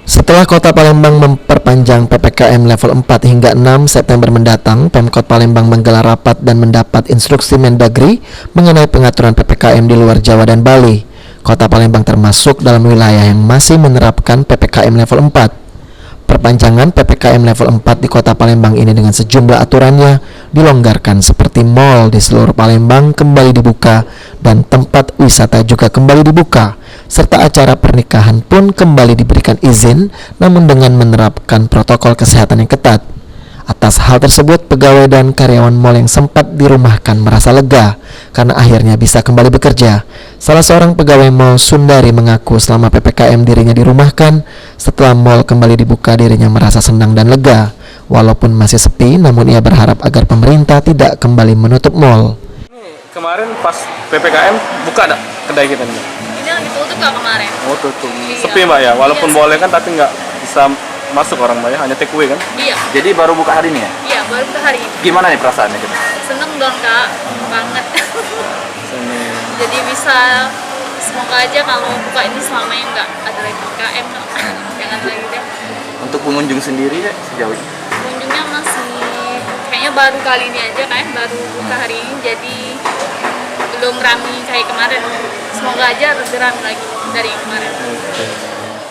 Setelah Kota Palembang memperpanjang PPKM level 4 hingga 6 September mendatang, Pemkot Palembang menggelar rapat dan mendapat instruksi Mendagri mengenai pengaturan PPKM di luar Jawa dan Bali. Kota Palembang termasuk dalam wilayah yang masih menerapkan PPKM level 4. Perpanjangan PPKM level 4 di Kota Palembang ini dengan sejumlah aturannya dilonggarkan, seperti mal di seluruh Palembang kembali dibuka dan tempat wisata juga kembali dibuka, serta acara pernikahan pun kembali diberikan izin, namun dengan menerapkan protokol kesehatan yang ketat. Atas hal tersebut, pegawai dan karyawan mal yang sempat dirumahkan merasa lega karena akhirnya bisa kembali bekerja. Salah seorang pegawai mal, Sundari, mengaku selama PPKM dirinya dirumahkan. Setelah mal kembali dibuka, dirinya merasa senang dan lega. Walaupun masih sepi, namun ia berharap agar pemerintah tidak kembali menutup mal. Kemarin pas PPKM buka ada kedai kita nih? Ini lagi tutup kak kemarin. Oh tutup. Iya. Sepi mbak ya, walaupun Iya, boleh kan tapi nggak bisa masuk orang mbak ya, hanya take away kan? Iya, Jadi baru buka hari ini ya? iya baru ke hari ini. Gimana nih perasaannya kita? Seneng dong kak, banget. Sini. Jadi bisa, semoga aja kalau buka ini selamanya nggak ada lagi PPKM kak. Jangan lagi deh. Untuk pengunjung sendiri ya sejauh ini? Pengunjungnya masih, kayaknya baru kali ini aja kan, baru buka hari ini. Jadi belum ramai kayak kemarin. Semoga aja lebih ramai lagi dari kemarin.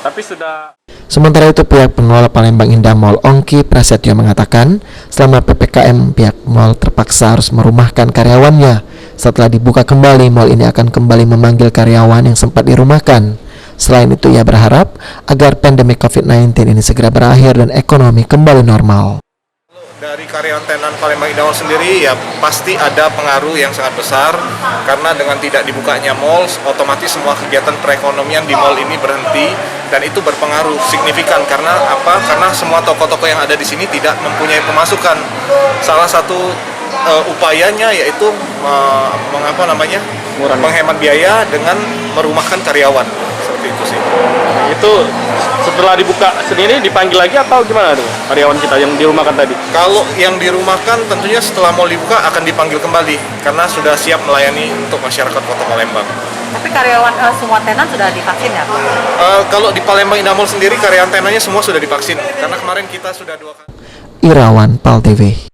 Tapi sudah. Sementara itu, pihak pengelola Palembang Indah Mall, Ongki Prasetyo, mengatakan selama PPKM pihak mall terpaksa harus merumahkan karyawannya. Setelah dibuka kembali, mall ini akan kembali memanggil karyawan yang sempat dirumahkan. Selain itu, ia berharap agar pandemi COVID-19 ini segera berakhir dan ekonomi kembali normal. Dari karyawan tenan Palembang Indah Mall sendiri ya pasti ada pengaruh yang sangat besar, karena dengan tidak dibukanya mall otomatis semua kegiatan perekonomian di mall ini berhenti, dan itu berpengaruh signifikan. Karena apa? Karena semua toko-toko yang ada di sini tidak mempunyai pemasukan. Salah satu upayanya yaitu menghemat biaya dengan merumahkan karyawan. Seperti itu sih. Itu setelah dibuka sendiri dipanggil lagi atau gimana tuh karyawan kita yang dirumahkan tadi? Kalau yang dirumahkan tentunya setelah mall dibuka akan dipanggil kembali karena sudah siap melayani untuk masyarakat Kota Palembang. Tapi karyawan semua tenan sudah divaksin ya? Kalau di Palembang Indah Mall sendiri karyawan tenannya semua sudah divaksin karena kemarin kita sudah 2 kali. Irawan, Pal TV.